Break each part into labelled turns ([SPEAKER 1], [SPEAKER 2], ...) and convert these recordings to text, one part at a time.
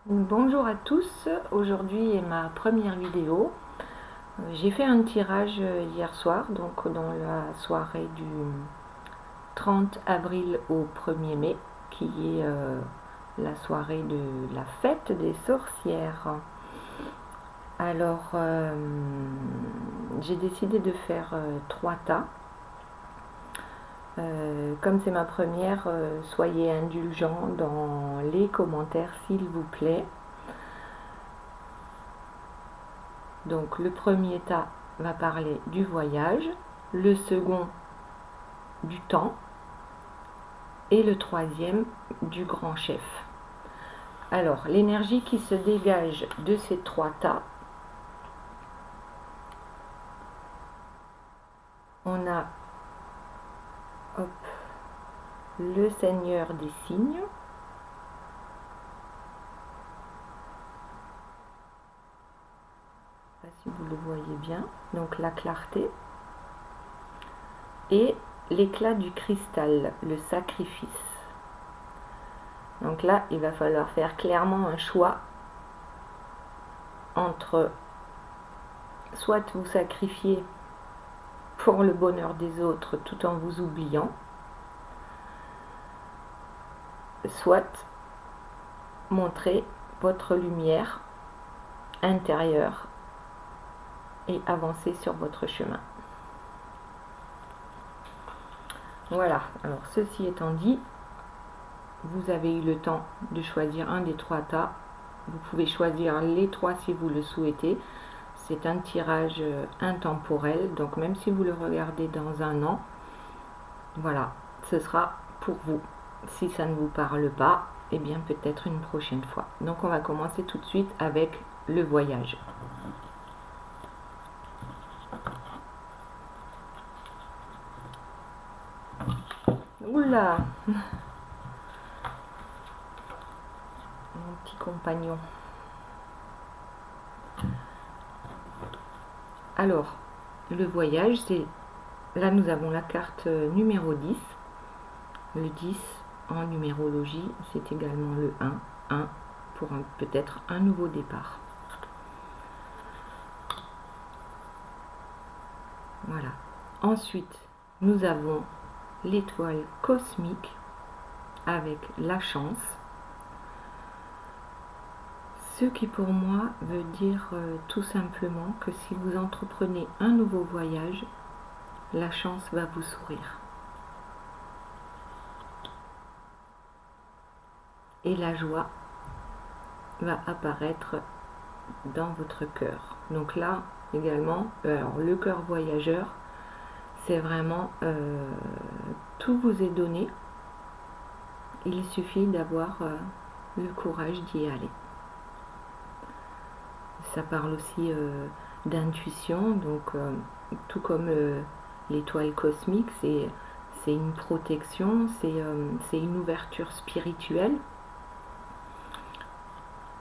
[SPEAKER 1] Bonjour à tous, aujourd'hui est ma première vidéo. J'ai fait un tirage hier soir, donc dans la soirée du 30 avril au 1er mai, qui est la soirée de la fête des sorcières. Alors, j'ai décidé de faire 3 tas. Comme c'est ma première, soyez indulgents dans les commentaires s'il vous plaît. Donc le premier tas va parler du voyage, le second du temps et le troisième du grand chef. Alors l'énergie qui se dégage de ces 3 tas, on a le Seigneur des Cygnes, si vous le voyez bien, donc la clarté, et l'éclat du cristal, le sacrifice. Donc là, il va falloir faire clairement un choix entre soit vous sacrifier pour le bonheur des autres tout en vous oubliant, soit montrer votre lumière intérieure et avancer sur votre chemin. Voilà, alors ceci étant dit, vous avez eu le temps de choisir un des 3 tas. Vous pouvez choisir les 3 si vous le souhaitez. C'est un tirage intemporel, donc même si vous le regardez dans un an, voilà, ce sera pour vous. Si ça ne vous parle pas, eh bien peut-être une prochaine fois. Donc on va commencer tout de suite avec le voyage. Oula, mon petit compagnon. Alors, le voyage, c'est... Là, nous avons la carte numéro 10. Le 10, en numérologie, c'est également le 1. 1 pour peut-être un nouveau départ. Voilà. Ensuite, nous avons l'étoile cosmique avec la chance. Ce qui pour moi veut dire tout simplement que si vous entreprenez un nouveau voyage, la chance va vous sourire. Et la joie va apparaître dans votre cœur. Donc là également, alors le cœur voyageur, c'est vraiment tout vous est donné. Il suffit d'avoir le courage d'y aller. Ça parle aussi d'intuition, donc tout comme l'étoile cosmique, c'est une protection, c'est une ouverture spirituelle.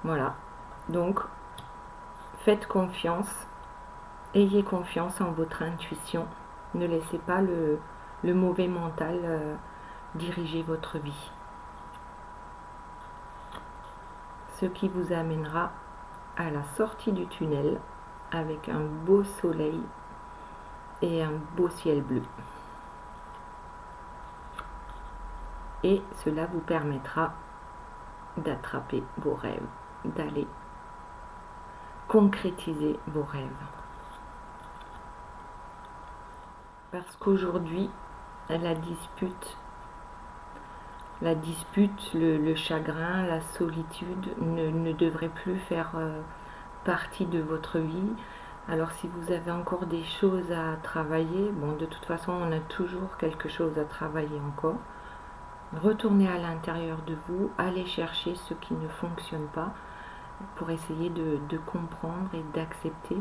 [SPEAKER 1] Voilà, donc faites confiance, ayez confiance en votre intuition, ne laissez pas le mauvais mental diriger votre vie. Ce qui vous amènera à la sortie du tunnel avec un beau soleil et un beau ciel bleu. Et cela vous permettra d'attraper vos rêves, d'aller concrétiser vos rêves. Parce qu'aujourd'hui, la dispute, le chagrin, la solitude ne devrait plus faire partie de votre vie. Alors si vous avez encore des choses à travailler, bon, de toute façon on a toujours quelque chose à travailler encore. Retournez à l'intérieur de vous, allez chercher ce qui ne fonctionne pas pour essayer de comprendre et d'accepter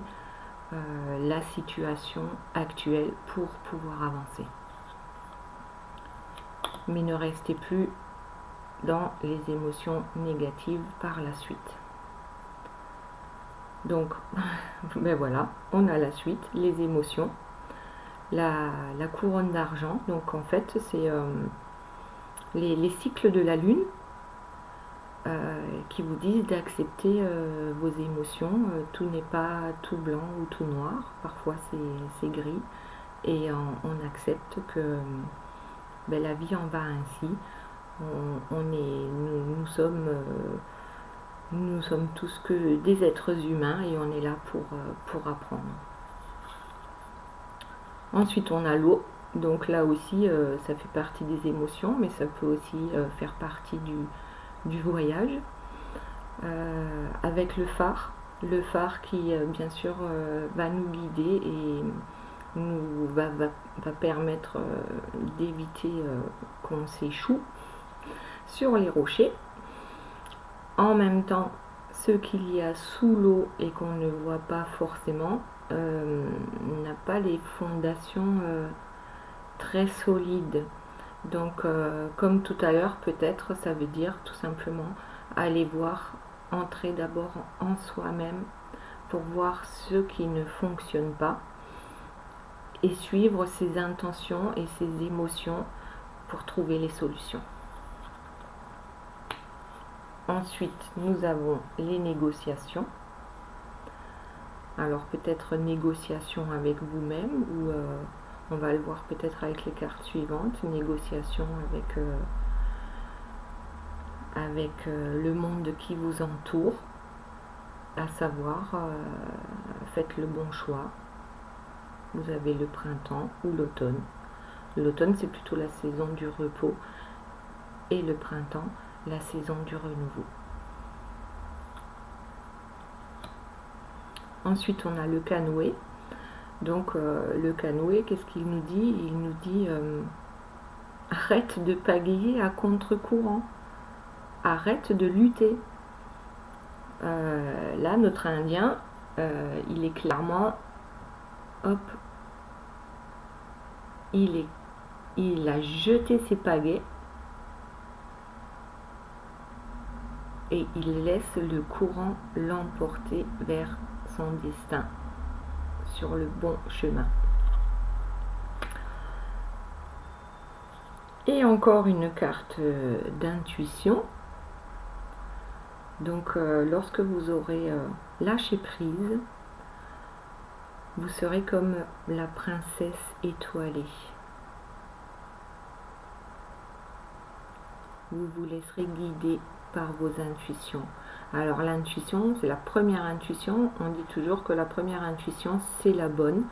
[SPEAKER 1] la situation actuelle pour pouvoir avancer. Mais ne restez plus dans les émotions négatives par la suite. Donc, ben voilà, on a la suite, les émotions, la couronne d'argent. Donc en fait, c'est les cycles de la lune qui vous disent d'accepter vos émotions. Tout n'est pas tout blanc ou tout noir, parfois c'est gris, et on accepte que la vie en va ainsi. Nous sommes tous que des êtres humains et on est là pour apprendre. Ensuite, on a l'eau. Donc là aussi, ça fait partie des émotions, mais ça peut aussi faire partie du voyage. Avec le phare qui, bien sûr, va nous guider et va permettre d'éviter qu'on s'échoue sur les rochers. En même temps, ce qu'il y a sous l'eau et qu'on ne voit pas forcément n'a pas les fondations très solides. Donc comme tout à l'heure, peut-être ça veut dire tout simplement aller voir, entrer d'abord en soi-même pour voir ce qui ne fonctionne pas et suivre ses intentions et ses émotions pour trouver les solutions. Ensuite, nous avons les négociations. Alors peut-être négociation avec vous-même ou on va le voir peut-être avec les cartes suivantes, négociation avec le monde qui vous entoure, à savoir faites le bon choix. Vous avez le printemps ou l'automne. L'automne, c'est plutôt la saison du repos et le printemps, la saison du renouveau. Ensuite, on a le canoë. Donc, le canoë, qu'est-ce qu'il nous dit? Il nous dit arrête de pagayer à contre-courant. Arrête de lutter. Là, notre Indien, il est clairement, hop, il a jeté ses pagaies et il laisse le courant l'emporter vers son destin sur le bon chemin. Et encore une carte d'intuition. Donc lorsque vous aurez lâché prise, vous serez comme la princesse étoilée. Vous vous laisserez guider par vos intuitions. Alors l'intuition, c'est la première intuition. On dit toujours que la première intuition, c'est la bonne.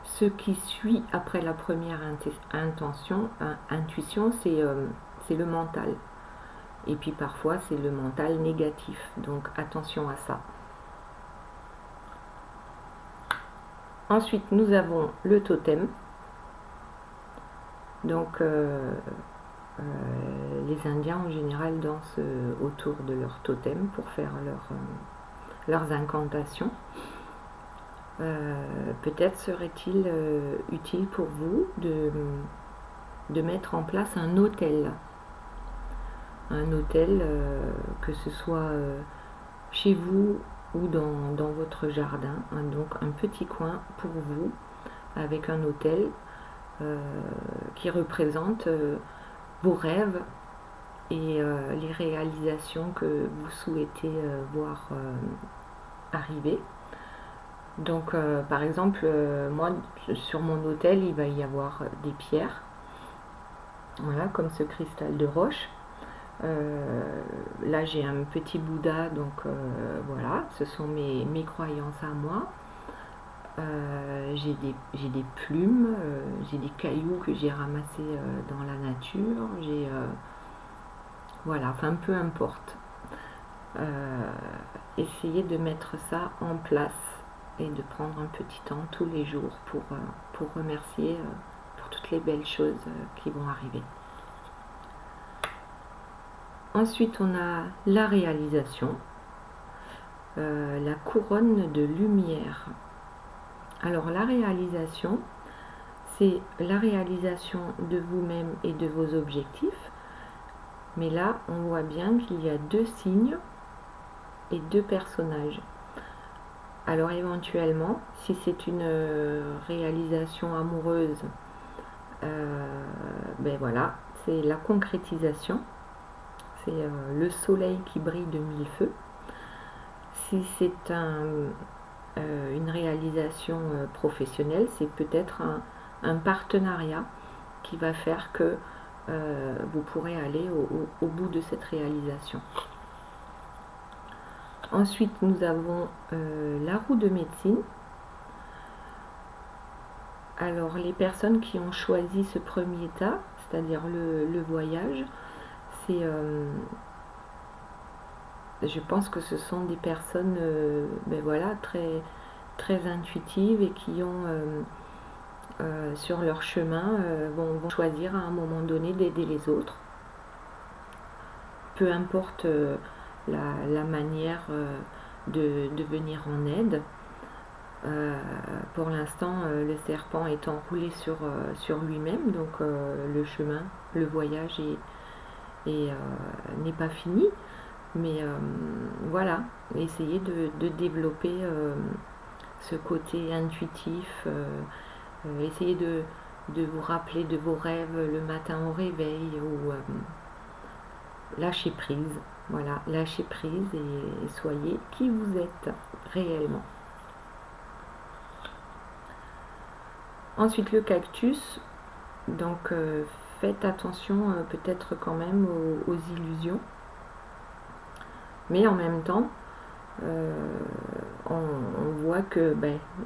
[SPEAKER 1] Ce qui suit après la première intuition, c'est le mental. Et puis parfois, c'est le mental négatif. Donc attention à ça. Ensuite, nous avons le totem. Donc les Indiens en général dansent autour de leur totem pour faire leurs incantations. Peut-être serait-il utile pour vous de mettre en place un autel. Un autel, que ce soit chez vous ou dans votre jardin. Donc un petit coin pour vous avec un autel qui représente vos rêves et les réalisations que vous souhaitez voir arriver. Donc par exemple, moi sur mon autel il va y avoir des pierres, voilà, comme ce cristal de roche. Là j'ai un petit Bouddha, donc voilà, ce sont mes croyances à moi. J'ai des plumes, j'ai des cailloux que j'ai ramassés dans la nature, voilà, enfin peu importe. Essayez de mettre ça en place et de prendre un petit temps tous les jours pour remercier pour toutes les belles choses qui vont arriver. Ensuite, on a la réalisation, la couronne de lumière. Alors, la réalisation, c'est la réalisation de vous-même et de vos objectifs. Mais là, on voit bien qu'il y a deux signes et deux personnages. Alors, éventuellement, si c'est une réalisation amoureuse, ben voilà, c'est la concrétisation. c'est le soleil qui brille de mille feux. Si c'est une réalisation professionnelle, c'est peut-être un partenariat qui va faire que vous pourrez aller au bout de cette réalisation. Ensuite, nous avons la roue de médecine. Alors, les personnes qui ont choisi ce premier état, c'est-à-dire le voyage, c'est, je pense que ce sont des personnes ben voilà, très, très intuitives et qui ont, sur leur chemin, vont choisir à un moment donné d'aider les autres. Peu importe la manière de venir en aide. Pour l'instant, le serpent est enroulé sur lui-même, donc le chemin, le voyage n'est pas fini. Mais voilà, essayez de développer ce côté intuitif, essayez de vous rappeler de vos rêves le matin au réveil, ou lâchez prise. Voilà, lâchez prise et soyez qui vous êtes réellement. Ensuite, le cactus. Donc, faites attention peut-être quand même aux illusions. Mais en même temps, on voit que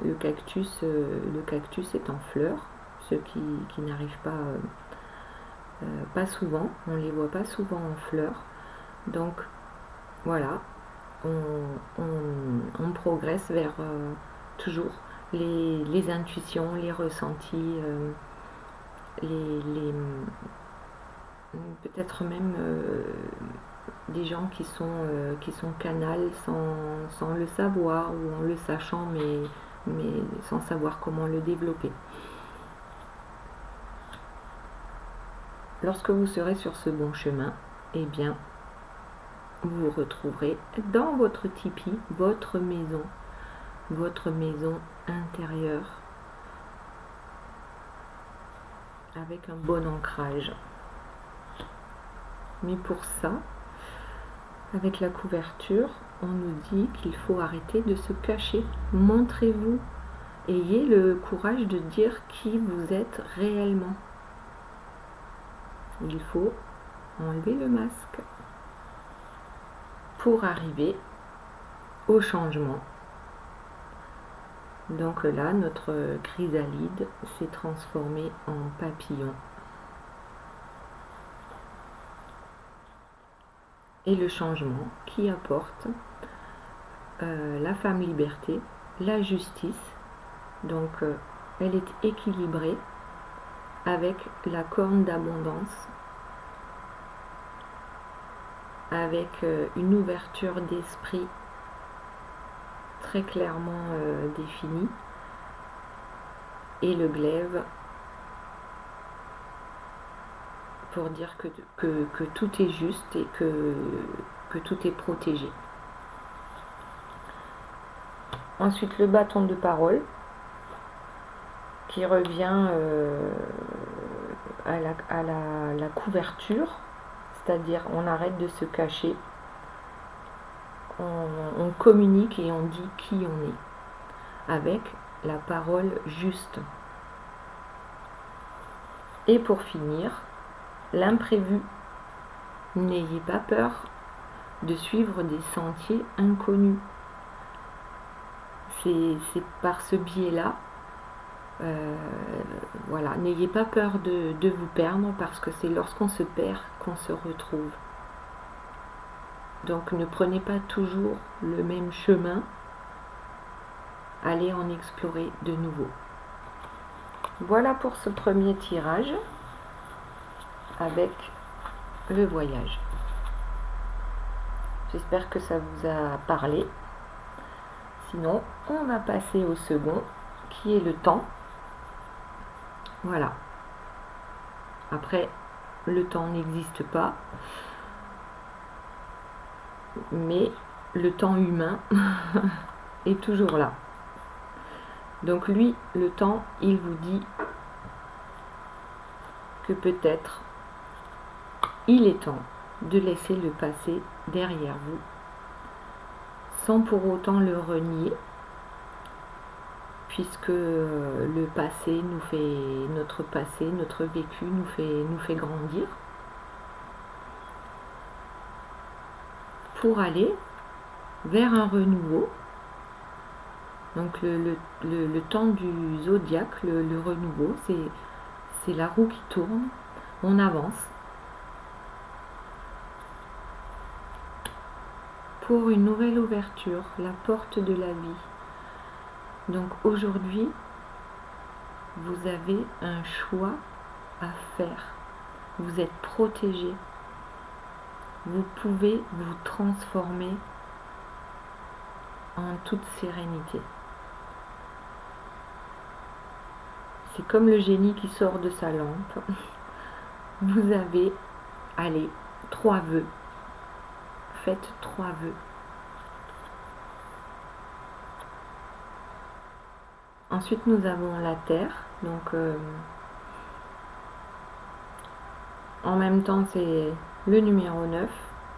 [SPEAKER 1] le cactus est en fleurs. Ceux qui n'arrivent pas souvent, on ne les voit pas souvent en fleurs. Donc voilà, on progresse vers toujours les intuitions, les ressentis, peut-être même des gens qui sont canals sans le savoir, ou en le sachant mais sans savoir comment le développer. Lorsque vous serez sur ce bon chemin, eh bien, vous vous retrouverez dans votre tipi, votre maison intérieure, avec un bon ancrage. Mais pour ça, avec la couverture, on nous dit qu'il faut arrêter de se cacher. Montrez-vous. Ayez le courage de dire qui vous êtes réellement. Il faut enlever le masque pour arriver au changement. Donc là, notre chrysalide s'est transformée en papillon. Et le changement qui apporte la femme liberté, la justice. Donc elle est équilibrée avec la corne d'abondance, avec une ouverture d'esprit très clairement définie, et le glaive pour dire que tout est juste et que tout est protégé. Ensuite, le bâton de parole qui revient à la couverture, c'est-à-dire on arrête de se cacher, on communique et on dit qui on est, avec la parole juste. Et pour finir, l'imprévu. N'ayez pas peur de suivre des sentiers inconnus. C'est par ce biais-là. Voilà, n'ayez pas peur de vous perdre, parce que c'est lorsqu'on se perd qu'on se retrouve. Donc ne prenez pas toujours le même chemin, allez en explorer de nouveau. Voilà pour ce premier tirage avec le voyage. J'espère que ça vous a parlé. Sinon, on va passer au second, qui est le temps. Voilà. Après, le temps n'existe pas, mais le temps humain est toujours là. Donc lui, le temps, il vous dit que peut-être il est temps de laisser le passé derrière vous, sans pour autant le renier, puisque le passé notre vécu nous fait grandir, pour aller vers un renouveau. Donc le temps du zodiaque, le renouveau, c'est la roue qui tourne, on avance pour une nouvelle ouverture, la porte de la vie. Donc aujourd'hui, vous avez un choix à faire. Vous êtes protégé. Vous pouvez vous transformer en toute sérénité. C'est comme le génie qui sort de sa lampe. Vous avez, allez, 3 vœux. Faites 3 vœux. Ensuite, nous avons la Terre. Donc, en même temps, c'est le numéro 9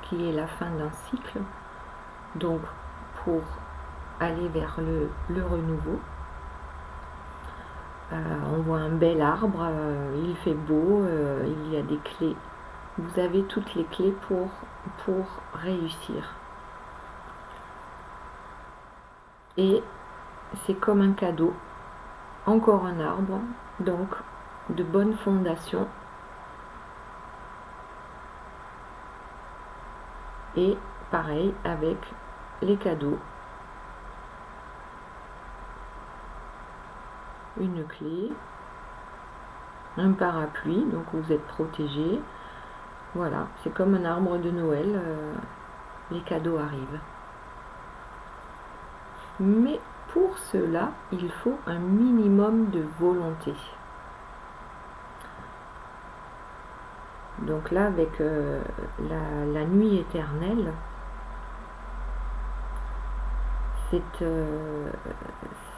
[SPEAKER 1] qui est la fin d'un cycle. Donc, pour aller vers le renouveau. On voit un bel arbre, il fait beau, il y a des clés. Vous avez toutes les clés pour réussir. Et c'est comme un cadeau, encore un arbre, donc de bonnes fondations. Et pareil avec les cadeaux. Une clé, un parapluie, donc vous êtes protégé. Voilà, c'est comme un arbre de Noël, les cadeaux arrivent. Mais pour cela, il faut un minimum de volonté. Donc là, avec la nuit éternelle,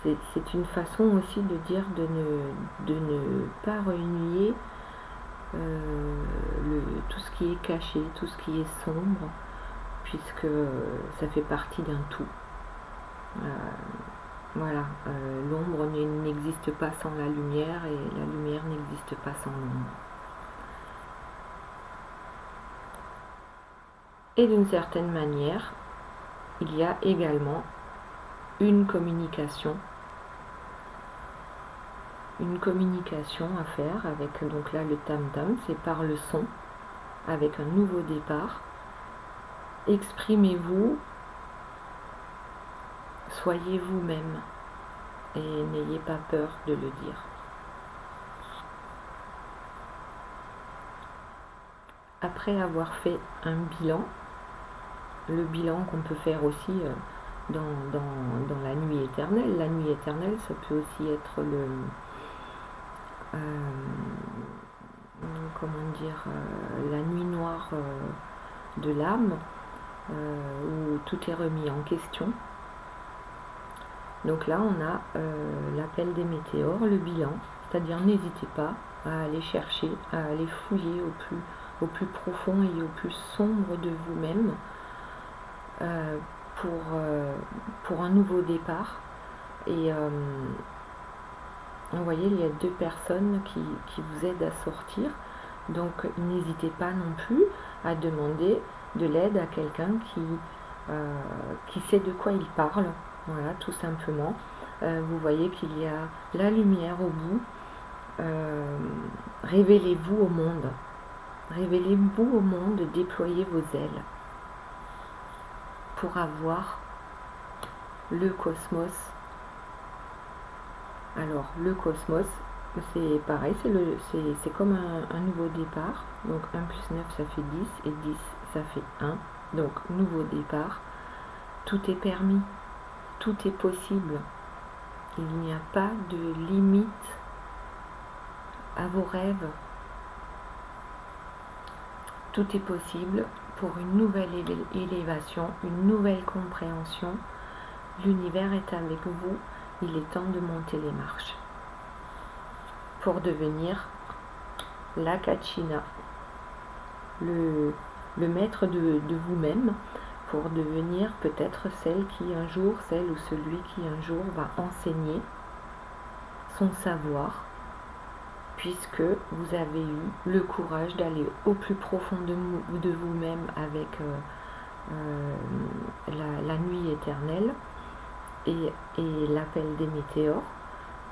[SPEAKER 1] c'est une façon aussi de dire de ne pas renier tout ce qui est caché, tout ce qui est sombre, puisque ça fait partie d'un tout. Voilà, l'ombre n'existe pas sans la lumière et la lumière n'existe pas sans l'ombre. Et d'une certaine manière, il y a également une communication à faire avec, donc là le tam-tam, c'est par le son, avec un nouveau départ. Exprimez-vous, soyez vous-même et n'ayez pas peur de le dire. Après avoir fait un bilan, le bilan qu'on peut faire aussi dans la nuit éternelle. La nuit éternelle, ça peut aussi être la nuit noire de l'âme, où tout est remis en question. Donc là, on a l'appel des météores, le bilan, c'est-à-dire n'hésitez pas à aller chercher, à aller fouiller au plus profond et au plus sombre de vous-même, pour un nouveau départ. Et vous voyez, il y a 2 personnes qui vous aident à sortir, donc n'hésitez pas non plus à demander de l'aide à quelqu'un qui sait de quoi il parle. Voilà, tout simplement. Vous voyez qu'il y a la lumière au bout. Révélez-vous au monde. Révélez-vous au monde, déployez vos ailes pour avoir le cosmos. Alors, le cosmos, c'est pareil, c'est comme un nouveau départ. Donc 1 plus 9, ça fait 10, et 10, ça fait 1. Donc, nouveau départ. Tout est permis, tout est possible. Il n'y a pas de limite à vos rêves. Tout est possible pour une nouvelle élévation, une nouvelle compréhension. L'univers est avec vous. Il est temps de monter les marches pour devenir la Kachina, le le maître de vous-même, pour devenir peut-être celle ou celui qui un jour va enseigner son savoir, puisque vous avez eu le courage d'aller au plus profond de vous-même avec la nuit éternelle et l'appel des météores,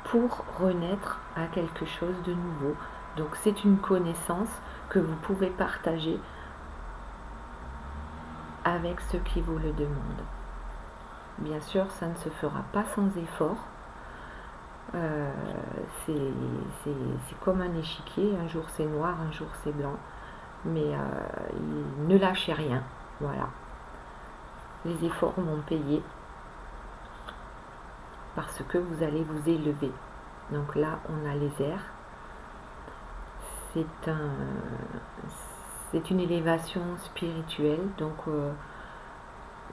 [SPEAKER 1] pour renaître à quelque chose de nouveau. Donc c'est une connaissance que vous pouvez partager avec ceux qui vous le demandent. Bien sûr, ça ne se fera pas sans effort. C'est comme un échiquier, un jour c'est noir, un jour c'est blanc, mais ne lâchez rien, voilà. Les efforts vont payer parce que vous allez vous élever. Donc là, on a les airs. C'est une élévation spirituelle, donc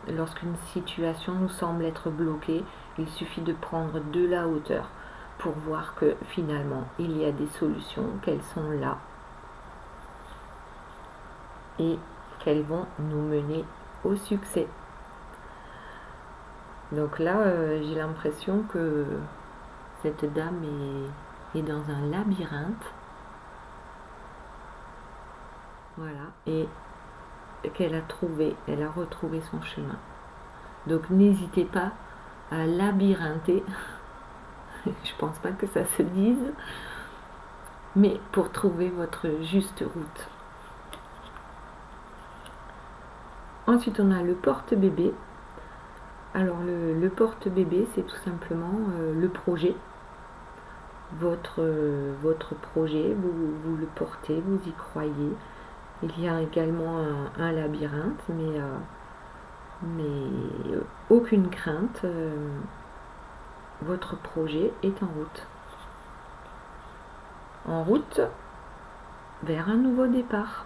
[SPEAKER 1] lorsqu'une situation nous semble être bloquée, il suffit de prendre de la hauteur pour voir que finalement il y a des solutions, qu'elles sont là et qu'elles vont nous mener au succès. Donc là, j'ai l'impression que cette dame est dans un labyrinthe. Voilà, et qu'elle a retrouvé son chemin. Donc n'hésitez pas à labyrinther, je pense pas que ça se dise, mais pour trouver votre juste route. Ensuite, on a le porte-bébé. Alors le porte-bébé, c'est tout simplement le projet. Votre projet, vous le portez, vous y croyez. Il y a également un labyrinthe, mais aucune crainte, votre projet est en route. En route vers un nouveau départ.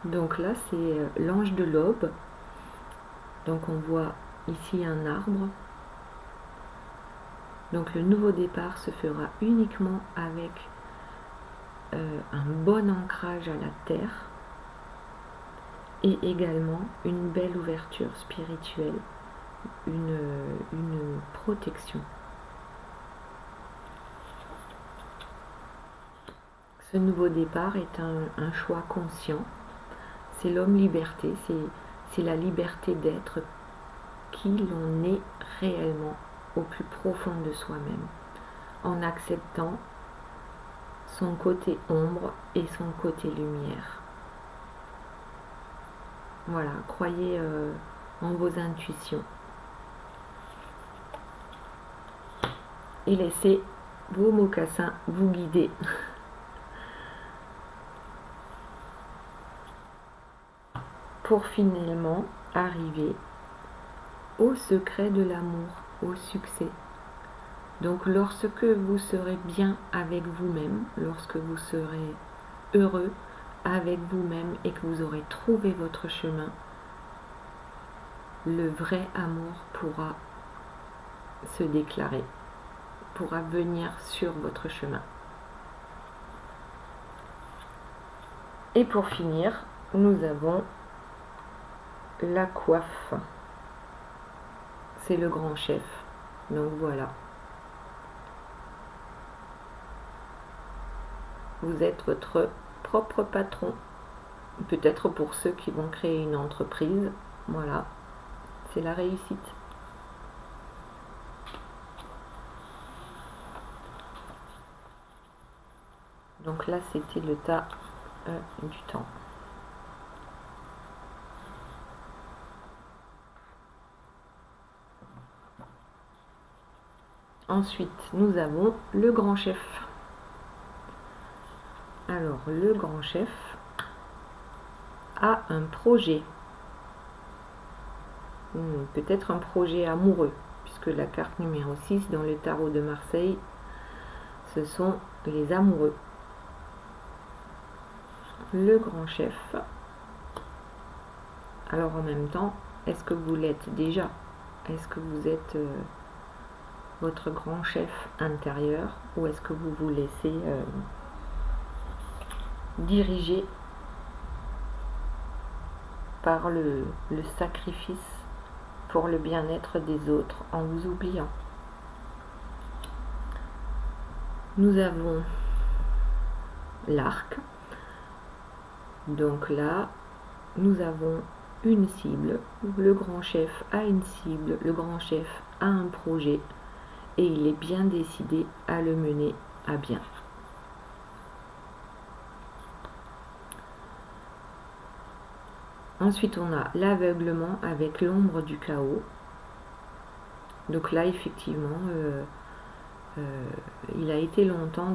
[SPEAKER 1] Donc là, c'est l'ange de l'aube. Donc on voit ici un arbre. Donc le nouveau départ se fera uniquement avec un bon ancrage à la terre et également une belle ouverture spirituelle, une protection. Ce nouveau départ est un choix conscient. C'est l'homme liberté, c'est la liberté d'être qui l'on est réellement au plus profond de soi-même, en acceptant son côté ombre et son côté lumière. Voilà, croyez en vos intuitions et laissez vos mocassins vous guider. Pour finalement arriver au secret de l'amour, au succès. Donc lorsque vous serez bien avec vous-même, lorsque vous serez heureux avec vous-même et que vous aurez trouvé votre chemin, le vrai amour pourra se déclarer, pourra venir sur votre chemin. Et pour finir, nous avons la coiffe. C'est le grand chef. Donc voilà. Vous êtes votre propre patron. Peut-être pour ceux qui vont créer une entreprise. Voilà. C'est la réussite. Donc là, c'était le tas du temps. Ensuite, nous avons le grand chef. Alors, le grand chef a un projet. Peut-être un projet amoureux, puisque la carte numéro 6 dans le tarot de Marseille, ce sont les amoureux. Le grand chef. Alors en même temps, est-ce que vous l'êtes déjà? Est-ce que vous êtes votre grand chef intérieur, ou est-ce que vous vous laissez diriger par le sacrifice pour le bien-être des autres en vous oubliant. Nous avons l'arc. Donc là, nous avons une cible. Le grand chef a une cible, le grand chef a un projet et il est bien décidé à le mener à bien. Ensuite, on a l'aveuglement avec l'ombre du chaos. Donc là, effectivement, il a été longtemps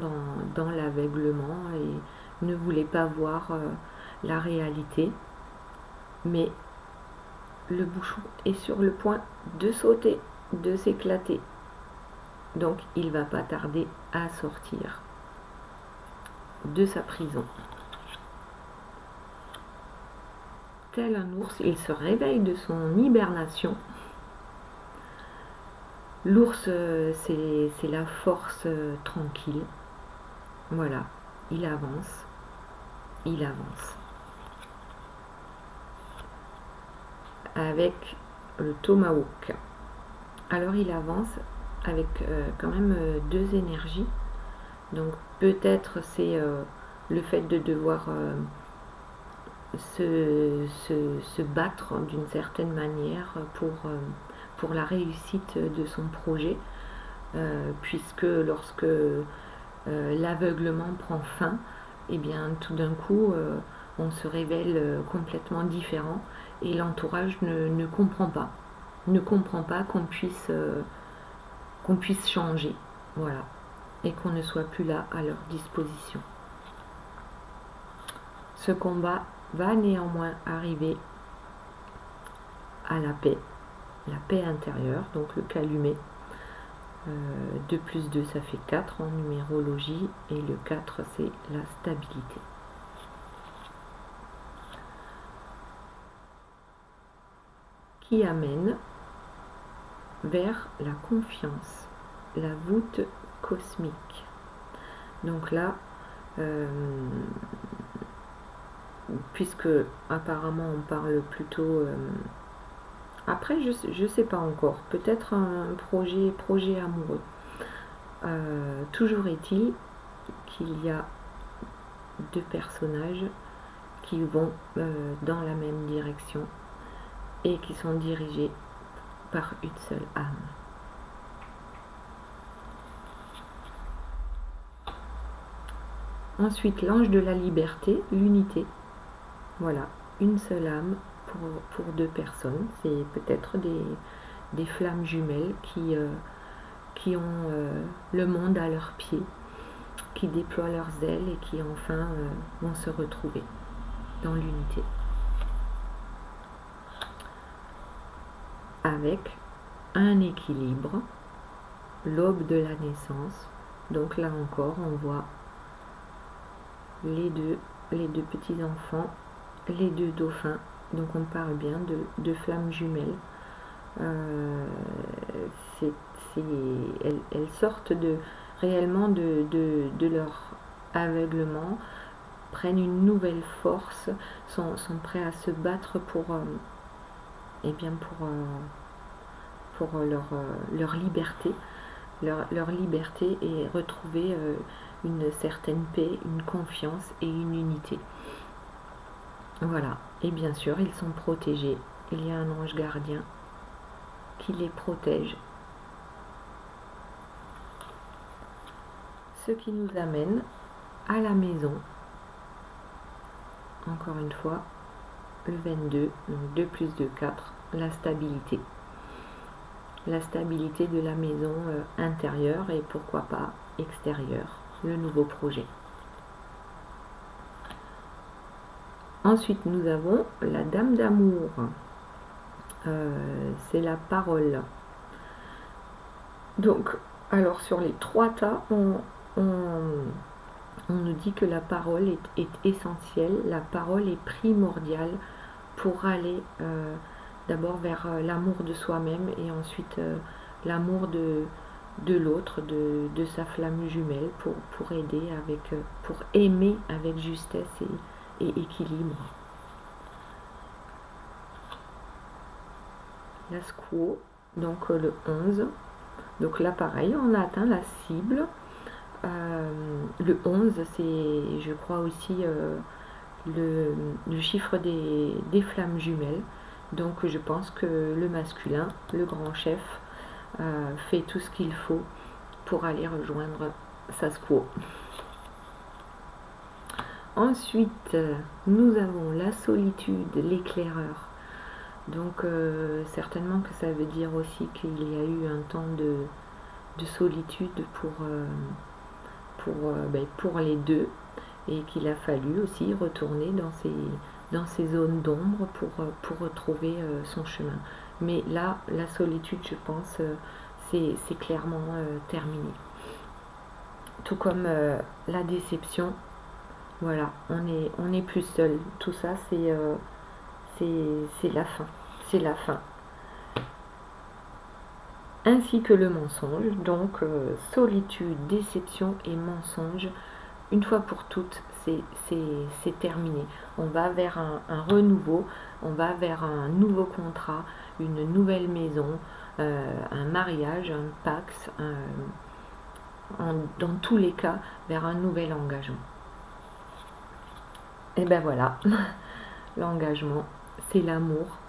[SPEAKER 1] dans l'aveuglement et ne voulait pas voir la réalité. Mais le bouchon est sur le point de sauter, de s'éclater. Donc, il va pas tarder à sortir de sa prison. Tel un ours, il se réveille de son hibernation. L'ours, c'est la force tranquille. Voilà, il avance, il avance. Avec le tomahawk. Alors il avance avec quand même deux énergies. Donc peut-être c'est le fait de devoir se battre d'une certaine manière pour la réussite de son projet, puisque lorsque l'aveuglement prend fin, et bien tout d'un coup on se révèle complètement différent et l'entourage ne comprend pas qu'on puisse changer, voilà, et qu'on ne soit plus là à leur disposition. Ce combat va néanmoins arriver à la paix intérieure, donc le calumet. 2 plus 2 ça fait 4 en numérologie et le 4 c'est la stabilité. Qui amène vers la confiance, la voûte cosmique. Donc là, puisque apparemment on parle plutôt après je sais pas encore, peut-être un projet amoureux. Toujours est-il qu'il y a deux personnages qui vont dans la même direction et qui sont dirigés par une seule âme. Ensuite, l'ange de la liberté, l'unité. Voilà, une seule âme pour deux personnes. C'est peut-être des flammes jumelles qui ont le monde à leurs pieds, qui déploient leurs ailes et qui enfin vont se retrouver dans l'unité. Avec un équilibre, l'aube de la naissance. Donc là encore, on voit les deux petits enfants, les deux dauphins. Donc on parle bien de flammes jumelles. Elles sortent réellement de leur aveuglement, prennent une nouvelle force, sont prêts à se battre pour leur liberté, leur liberté et retrouver une certaine paix, une confiance et une unité. Voilà, et bien sûr ils sont protégés, il y a un ange gardien qui les protège. Ce qui nous amène à la maison, encore une fois, le 22, donc 2 plus 2, 4, la stabilité. La stabilité de la maison intérieure et pourquoi pas extérieure, le nouveau projet. Ensuite, nous avons la dame d'amour. C'est la parole. Donc, alors sur les 3 tas, on nous dit que la parole est essentielle, la parole est primordiale pour aller d'abord vers l'amour de soi-même et ensuite l'amour de l'autre, de sa flamme jumelle, pour aider pour aimer avec justesse et équilibre. la squaw, donc le 11. Donc là pareil, on a atteint la cible. Le 11, c'est je crois aussi le chiffre des flammes jumelles. Donc je pense que le masculin, le grand chef, fait tout ce qu'il faut pour aller rejoindre sa squaw. Ensuite, nous avons la solitude, l'éclaireur. Donc certainement que ça veut dire aussi qu'il y a eu un temps de solitude pour les deux, et qu'il a fallu aussi retourner dans ces zones d'ombre pour retrouver son chemin. Mais là, la solitude, je pense, c'est clairement terminé. Tout comme la déception, voilà, on est plus seul. Tout ça, c'est la fin. C'est la fin. Ainsi que le mensonge, donc solitude, déception et mensonge, une fois pour toutes, c'est terminé. On va vers un renouveau, on va vers un nouveau contrat, une nouvelle maison, un mariage, un pax, dans tous les cas, vers un nouvel engagement. Et ben voilà, l'engagement, c'est l'amour.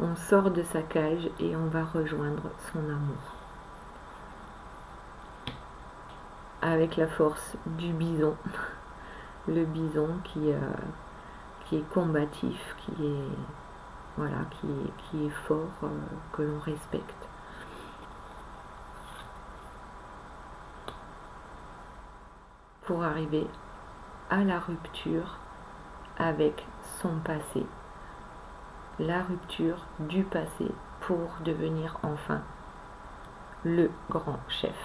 [SPEAKER 1] On sort de sa cage et on va rejoindre son amour. Avec la force du bison. Le bison qui est combatif, qui est fort, que l'on respecte. Pour arriver à la rupture avec son passé. La rupture du passé pour devenir enfin le grand chef.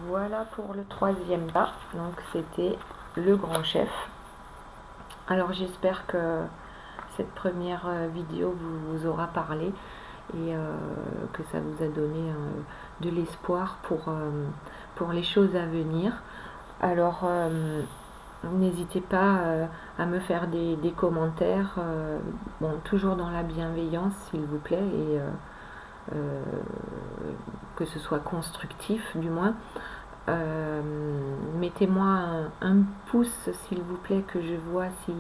[SPEAKER 1] Voilà pour le troisième pas. Donc c'était le grand chef. Alors j'espère que cette première vidéo vous aura parlé et que ça vous a donné de l'espoir pour les choses à venir. Alors n'hésitez pas à me faire des commentaires, bon, toujours dans la bienveillance s'il vous plaît, et que ce soit constructif du moins. Mettez-moi un pouce s'il vous plaît, que je vois si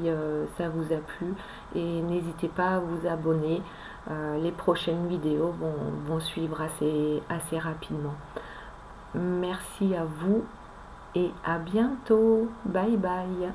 [SPEAKER 1] ça vous a plu, et n'hésitez pas à vous abonner. Les prochaines vidéos vont suivre assez rapidement. Merci à vous et à bientôt. Bye bye.